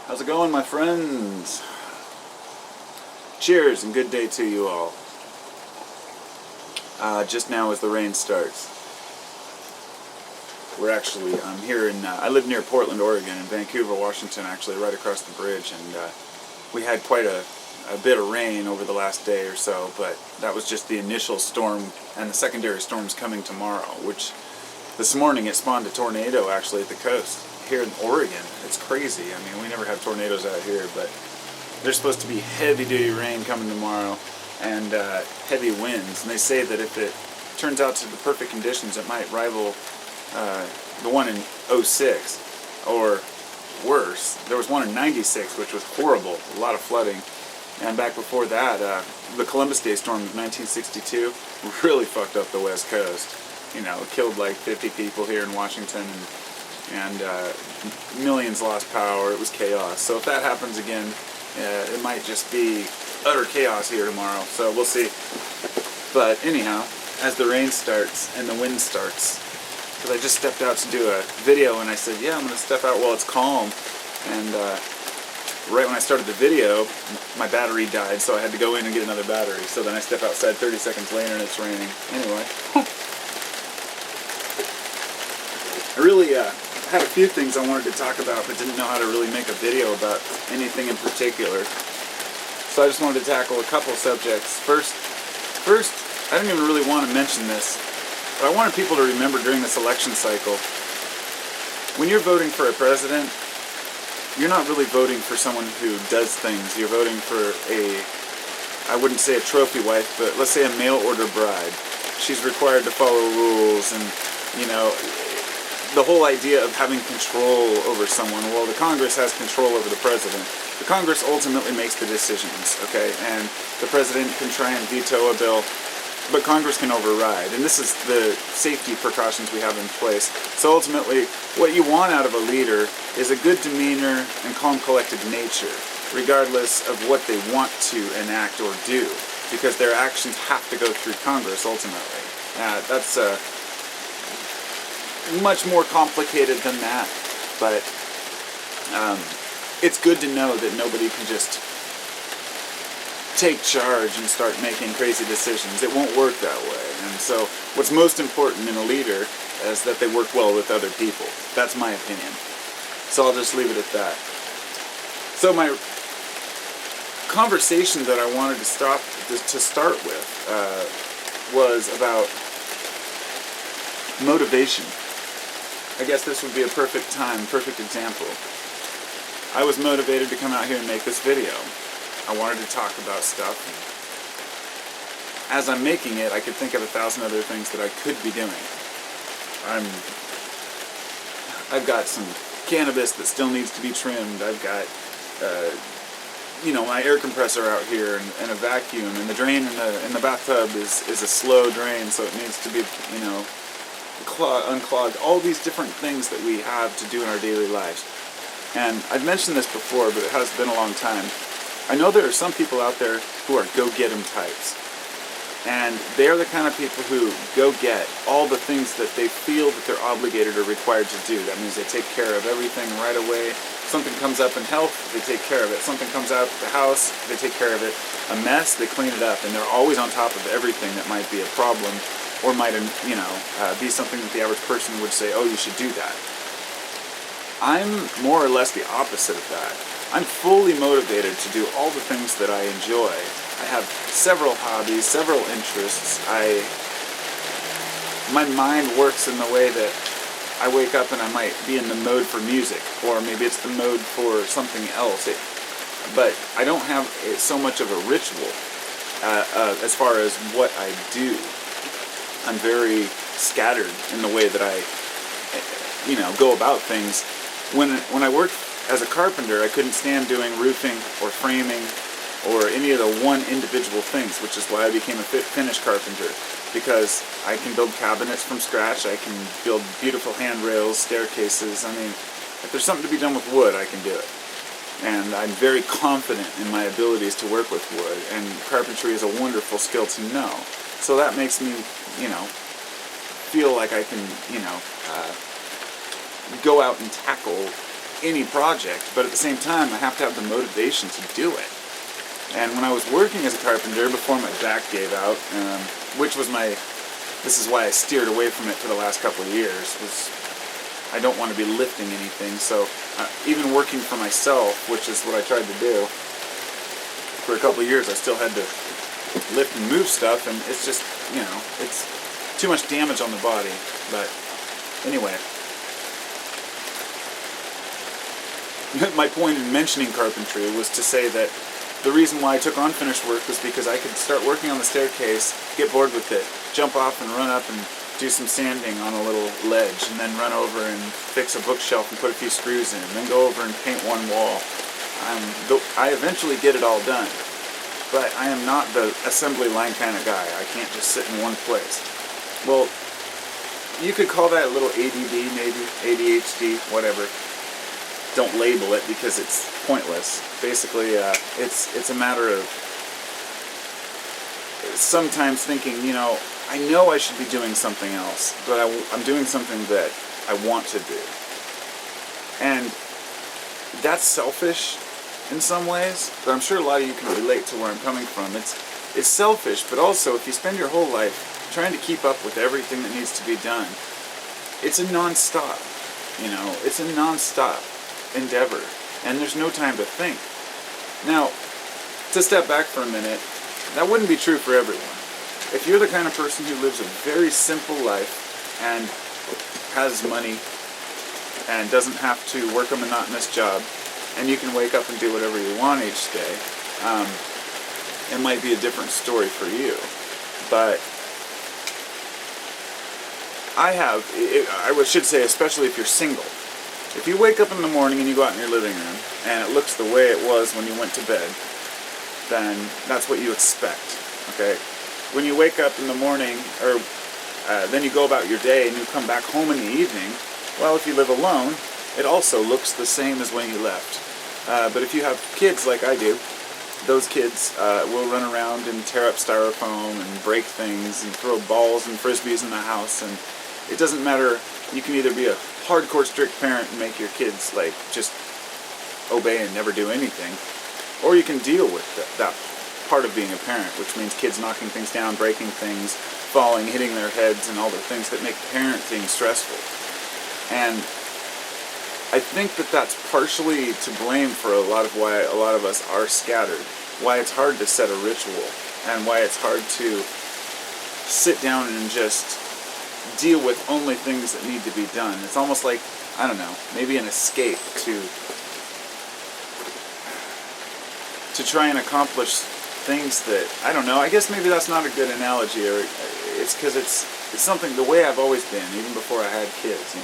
How's it going, my friends? Cheers and good day to you all. Just now as the rain starts. I'm here I live near Portland, Oregon, and Vancouver, Washington, actually right across the bridge, and we had quite a bit of rain over the last day or so, but that was just the initial storm, and the secondary storm's coming tomorrow, which this morning it spawned a tornado actually at the coast here in Oregon. It's crazy. I mean, we never have tornadoes out here, but there's supposed to be heavy-duty rain coming tomorrow and heavy winds, and they say that if it turns out to the perfect conditions, it might rival the one in '06, or worse. There was one in '96, which was horrible, a lot of flooding. And back before that, the Columbus Day storm of 1962 really fucked up the West Coast. You know, it killed like 50 people here in Washington, and millions lost power. It was chaos. So if that happens again, it might just be utter chaos here tomorrow. So we'll see. But anyhow, as the rain starts and the wind starts, because I just stepped out to do a video, and I said, yeah, I'm going to step out while it's calm. And right when I started the video, my battery died, so I had to go in and get another battery. So then I step outside 30 seconds later and it's raining. Anyway. I really had a few things I wanted to talk about, but didn't know how to really make a video about anything in particular. So I just wanted to tackle a couple subjects. First, I didn't even really want to mention this, but I wanted people to remember during this election cycle, when you're voting for a president, you're not really voting for someone who does things. You're voting for I wouldn't say a trophy wife, but let's say a mail order bride. She's required to follow rules, and, you know, the whole idea of having control over someone. Well, the Congress has control over the president. The Congress ultimately makes the decisions, okay? And the president can try and veto a bill, but Congress can override. And this is the safety precautions we have in place. So ultimately, what you want out of a leader is a good demeanor and calm, collected nature, regardless of what they want to enact or do, because their actions have to go through Congress ultimately. That's much more complicated than that, but it's good to know that nobody can just take charge and start making crazy decisions. It won't work that way. And so what's most important in a leader is that they work well with other people. That's my opinion. So I'll just leave it at that. So my conversation that I wanted to start with was about motivation. I guess this would be a perfect example. I was motivated to come out here and make this video. I wanted to talk about stuff. As I'm making it, I could think of 1,000 other things that I could be doing. I've got some cannabis that still needs to be trimmed. I've got, my air compressor out here and a vacuum, and the drain in the bathtub is a slow drain, so it needs to be, unclogged. All these different things that we have to do in our daily lives. And I've mentioned this before, but it has been a long time. I know there are some people out there who are go-get-em types. And they are the kind of people who go get all the things that they feel that they're obligated or required to do. That means they take care of everything right away. Something comes up in health, they take care of it. Something comes out of the house, they take care of it. A mess, they clean it up. And they're always on top of everything that might be a problem, or might, be something that the average person would say, oh, you should do that. I'm more or less the opposite of that. I'm fully motivated to do all the things that I enjoy. I have several hobbies, several interests. My mind works in the way that I wake up and I might be in the mode for music, or maybe it's the mode for something else. But I don't have so much of a ritual as far as what I do. I'm very scattered in the way that I, go about things. When I worked as a carpenter, I couldn't stand doing roofing or framing or any of the one individual things, which is why I became a finish carpenter, because I can build cabinets from scratch, I can build beautiful handrails, staircases. I mean, if there's something to be done with wood, I can do it. And I'm very confident in my abilities to work with wood, and carpentry is a wonderful skill to know. So that makes me, feel like I can, go out and tackle any project, but at the same time, I have to have the motivation to do it. And when I was working as a carpenter, before my back gave out, this is why I steered away from it for the last couple of years, was I don't want to be lifting anything. So even working for myself, which is what I tried to do, for a couple of years I still had to lift and move stuff, and it's just, it's too much damage on the body. But anyway, my point in mentioning carpentry was to say that the reason why I took on finished work was because I could start working on the staircase, get bored with it, jump off and run up and do some sanding on a little ledge, and then run over and fix a bookshelf and put a few screws in, and then go over and paint one wall. I eventually get it all done, but I am not the assembly line kind of guy. I can't just sit in one place. Well, you could call that a little ADD, maybe, ADHD, whatever. Don't label it because it's pointless. Basically, it's a matter of sometimes thinking, I know I should be doing something else, but I'm doing something that I want to do. And that's selfish in some ways, but I'm sure a lot of you can relate to where I'm coming from. It's selfish, but also if you spend your whole life trying to keep up with everything that needs to be done, it's a non-stop, it's a non-stop endeavor, and there's no time to think. Now, to step back for a minute, that wouldn't be true for everyone. If you're the kind of person who lives a very simple life and has money and doesn't have to work a monotonous job, and you can wake up and do whatever you want each day, it might be a different story for you. But I should say, especially if you're single, if you wake up in the morning and you go out in your living room and it looks the way it was when you went to bed, then that's what you expect, okay? When you wake up in the morning, or then you go about your day and you come back home in the evening, well, if you live alone, it also looks the same as when you left. But if you have kids like I do, those kids will run around and tear up styrofoam and break things and throw balls and frisbees in the house, and it doesn't matter. You can either be a hardcore strict parent and make your kids just obey and never do anything, or you can deal with that part of being a parent, which means kids knocking things down, breaking things, falling, hitting their heads, and all the things that make parenting stressful. And I think that that's partially to blame for a lot of why a lot of us are scattered, why it's hard to set a ritual, and why it's hard to sit down and just deal with only things that need to be done. It's almost like, I don't know, maybe an escape to try and accomplish things that, I don't know, I guess maybe that's not a good analogy, or it's because it's something, the way I've always been, even before I had kids,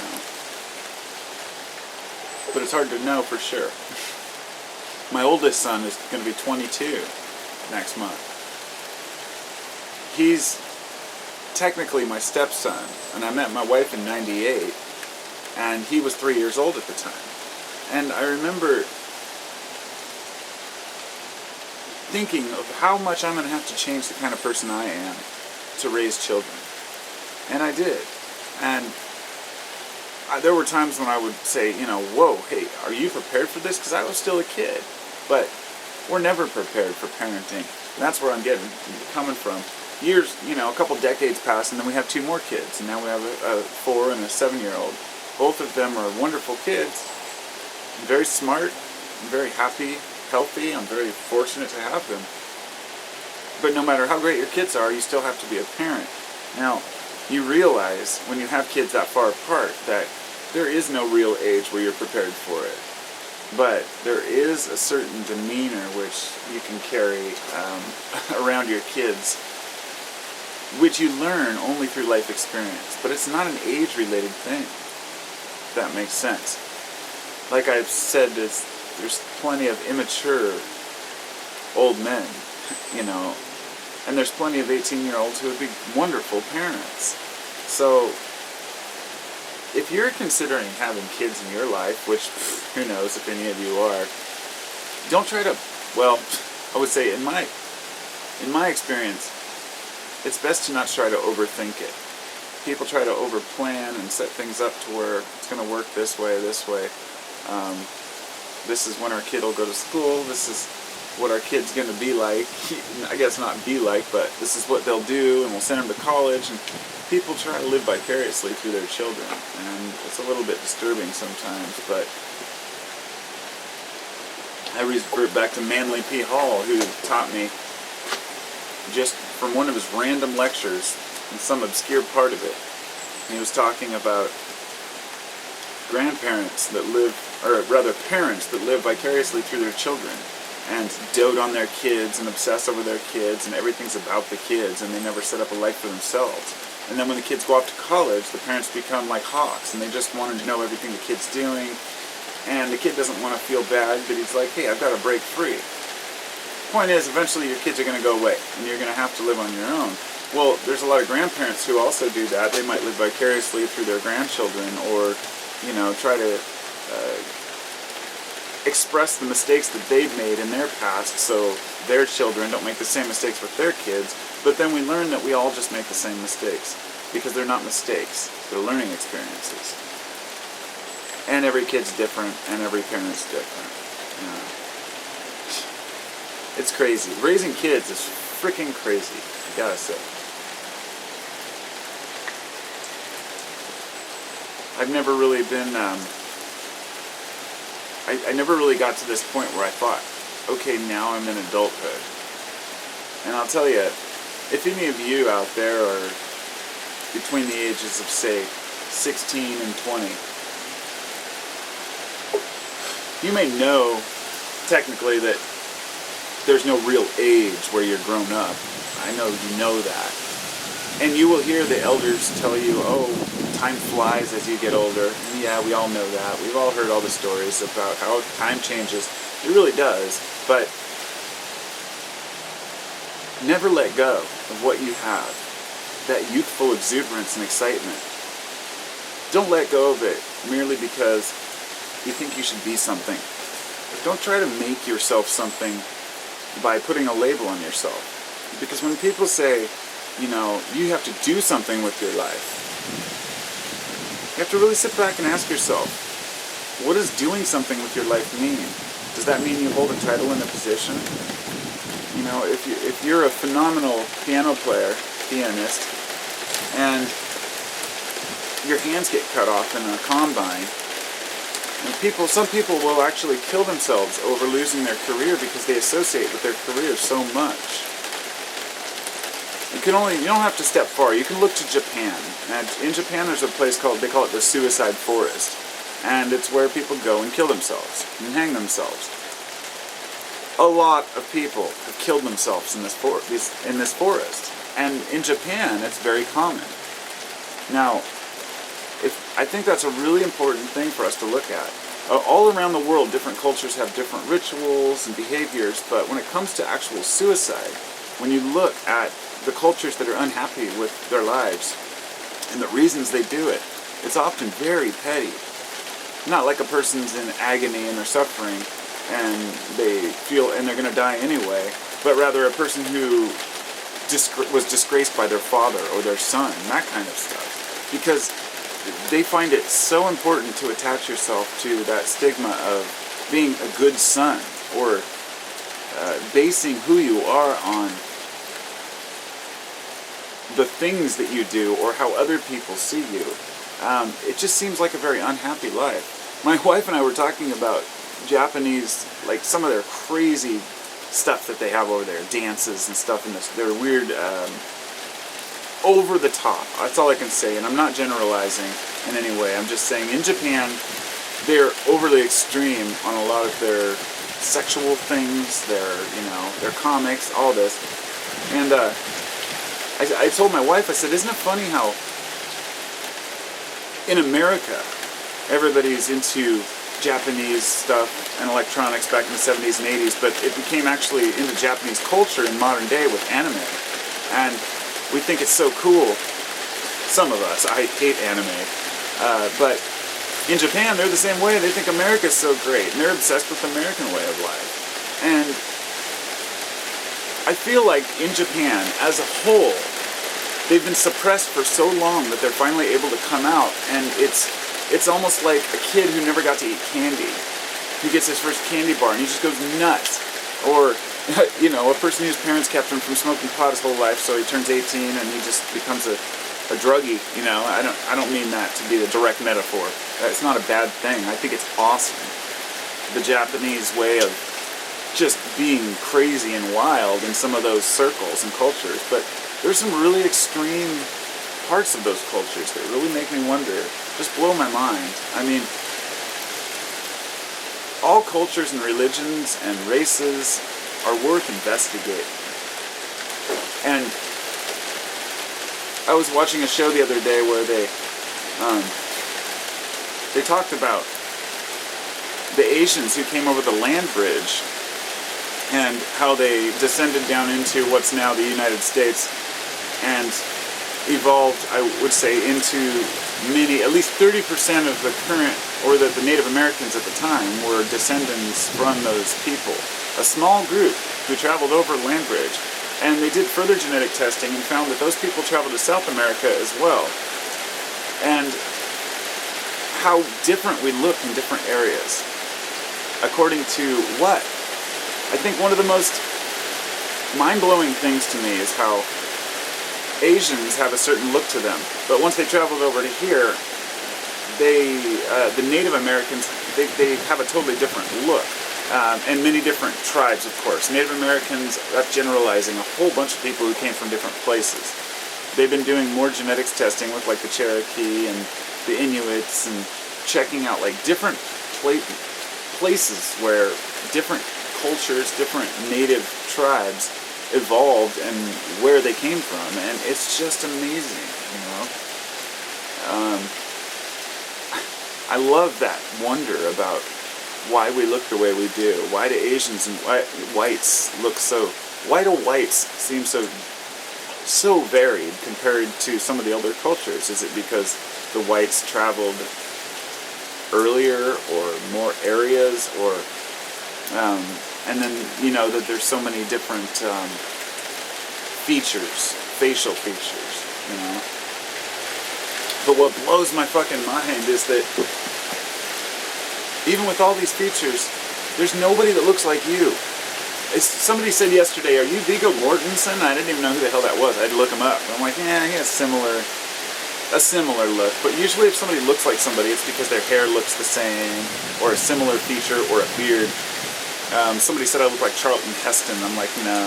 But it's hard to know for sure. My oldest son is going to be 22 next month. He's technically my stepson, and I met my wife in '98, and he was 3 years old at the time. And I remember thinking of how much I'm going to have to change the kind of person I am to raise children. And I did. And there were times when I would say, whoa, hey, are you prepared for this? Because I was still a kid. But we're never prepared for parenting. And that's where I'm coming from. Years, a couple decades pass, and then we have 2 more kids. And now we have a 4 and a 7-year-old. Both of them are wonderful kids. Very smart, very happy, healthy. I'm very fortunate to have them. But no matter how great your kids are, you still have to be a parent. Now, you realize when you have kids that far apart that there is no real age where you're prepared for it. But there is a certain demeanor which you can carry around your kids, which you learn only through life experience. But it's not an age-related thing, if that makes sense. Like I've said, there's plenty of immature old men, and there's plenty of 18-year-olds who would be wonderful parents. So if you're considering having kids in your life, which who knows if any of you are, don't try to, well, I would say in my experience, it's best to not try to overthink it. People try to overplan and set things up to where it's going to work this way. This is when our kid will go to school. This is what our kid's going to be like. I guess not be like, but this is what they'll do, and we'll send them to college. And people try to live vicariously through their children, and it's a little bit disturbing sometimes, but I revert back to Manly P. Hall, who taught me just from one of his random lectures in some obscure part of it. He was talking about grandparents that live, or rather parents that live vicariously through their children and dote on their kids and obsess over their kids, and everything's about the kids, and they never set up a life for themselves. And then when the kids go off to college, the parents become like hawks, and they just want to know everything the kid's doing, and the kid doesn't want to feel bad, but he's like, hey, I've got to break free. The point is, eventually your kids are going to go away, and you're going to have to live on your own. Well, there's a lot of grandparents who also do that. They might live vicariously through their grandchildren, or, try to express the mistakes that they've made in their past so their children don't make the same mistakes with their kids. But then we learn that we all just make the same mistakes, because they're not mistakes, they're learning experiences. And every kid's different, and every parent's different. It's crazy. Raising kids is freaking crazy, I gotta say. I've never really been, I never really got to this point where I thought, okay, now I'm in adulthood. And I'll tell you, if any of you out there are between the ages of, say, 16 and 20, you may know, technically, that there's no real age where you're grown up. I know you know that. And you will hear the elders tell you, oh, time flies as you get older. And yeah, we all know that. We've all heard all the stories about how time changes. It really does. But never let go of what you have. That youthful exuberance and excitement. Don't let go of it merely because you think you should be something. Don't try to make yourself something by putting a label on yourself. Because when people say, you have to do something with your life, you have to really sit back and ask yourself, what does doing something with your life mean? Does that mean you hold a title and a position? If you're a phenomenal pianist, and your hands get cut off in a combine, and some people will actually kill themselves over losing their career because they associate with their career so much. You don't have to step far. You can look to Japan. And in Japan there's a place they call it the suicide forest. And it's where people go and kill themselves and hang themselves. A lot of people have killed themselves in this forest. And in Japan it's very common. Now, I think that's a really important thing for us to look at. All around the world, different cultures have different rituals and behaviors, but when it comes to actual suicide, when you look at the cultures that are unhappy with their lives and the reasons they do it, it's often very petty. Not like a person's in agony and they're suffering and they're going to die anyway, but rather a person who was disgraced by their father or their son, that kind of stuff. Because they find it so important to attach yourself to that stigma of being a good son, or basing who you are on the things that you do or how other people see you. It just seems like a very unhappy life. My wife and I were talking about Japanese, like some of their crazy stuff that they have over there, dances and stuff, and their weird, over the top. That's all I can say, and I'm not generalizing in any way. I'm just saying in Japan, they're overly extreme on a lot of their sexual things, their comics, all this. And I told my wife, I said, isn't it funny how in America, everybody's into Japanese stuff and electronics back in the 70s and 80s, but it became actually into Japanese culture in modern day with anime. And we think it's so cool. Some of us. I hate anime. But in Japan, they're the same way. They think America's so great, and they're obsessed with the American way of life. And I feel like in Japan, as a whole, they've been suppressed for so long that they're finally able to come out, and it's it's almost like a kid who never got to eat candy. He gets his first candy bar and he just goes nuts. Or, you know, a person whose parents kept him from smoking pot his whole life, so he turns 18 and he just becomes a druggie. You know, I don't mean that to be a direct metaphor. It's not a bad thing. I think it's awesome. The Japanese way of just being crazy and wild in some of those circles and cultures. But there's some really extreme parts of those cultures that really make me wonder, just blow my mind. I mean, all cultures and religions and races are worth investigating. And I was watching a show the other day where they talked about the Asians who came over the land bridge and how they descended down into what's now the United States and evolved, I would say, into many, at least 30% of the current, or the Native Americans at the time were descendants from those people. A small group who traveled over the land bridge. And they did further genetic testing and found that those people traveled to South America as well. And how different we look in different areas. According to what? I think one of the most mind-blowing things to me is how Asians have a certain look to them, but once they traveled over to here, the Native Americans, they have a totally different look, and many different tribes, of course. Native Americans, that's generalizing, a whole bunch of people who came from different places. They've been doing more genetics testing with like the Cherokee and the Inuits and checking out like different places where different cultures, different native tribes evolved and where they came from, and it's just amazing, you know. I love that wonder about why we look the way we do. Why do Asians and whites look so? Why do whites seem so varied compared to some of the other cultures? Is it because the whites traveled earlier or more areas, or and then, you know, that there's so many different features, facial features, you know. But what blows my fucking mind is that even with all these features, there's nobody that looks like you. Somebody said yesterday, "Are you Viggo Mortensen?" I didn't even know who the hell that was. I had to look him up. I'm like, yeah, he has a similar look. But usually if somebody looks like somebody, it's because their hair looks the same, or a similar feature, or a beard. Somebody said I look like Charlton Heston. I'm like, no.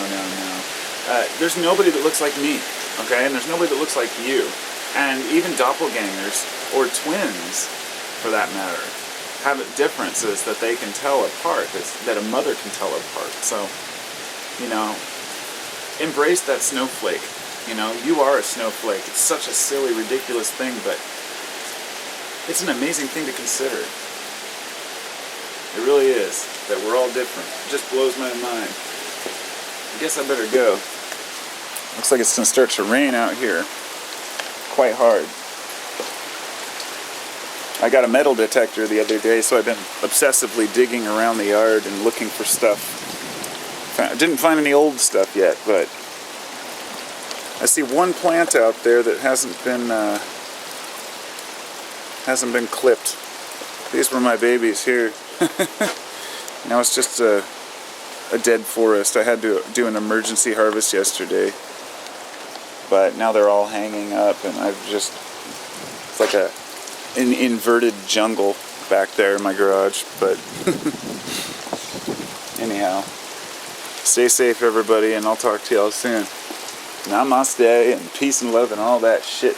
There's nobody that looks like me, okay? And there's nobody that looks like you. And even doppelgangers, or twins, for that matter, have differences that they can tell apart, that a mother can tell apart. So, you know, embrace that snowflake. You know, you are a snowflake. It's such a silly, ridiculous thing, but it's an amazing thing to consider. It really is, that we're all different. It just blows my mind. I guess I better go. Looks like it's going to start to rain out here. Quite hard. I got a metal detector the other day, so I've been obsessively digging around the yard and looking for stuff. I didn't find any old stuff yet, but I see one plant out there that hasn't been clipped. These were my babies here. Now it's just a dead forest. I had to do an emergency harvest yesterday, but now they're all hanging up, and it's like an inverted jungle back there in my garage. But anyhow, stay safe, everybody, and I'll talk to y'all soon. Namaste and peace and love and all that shit.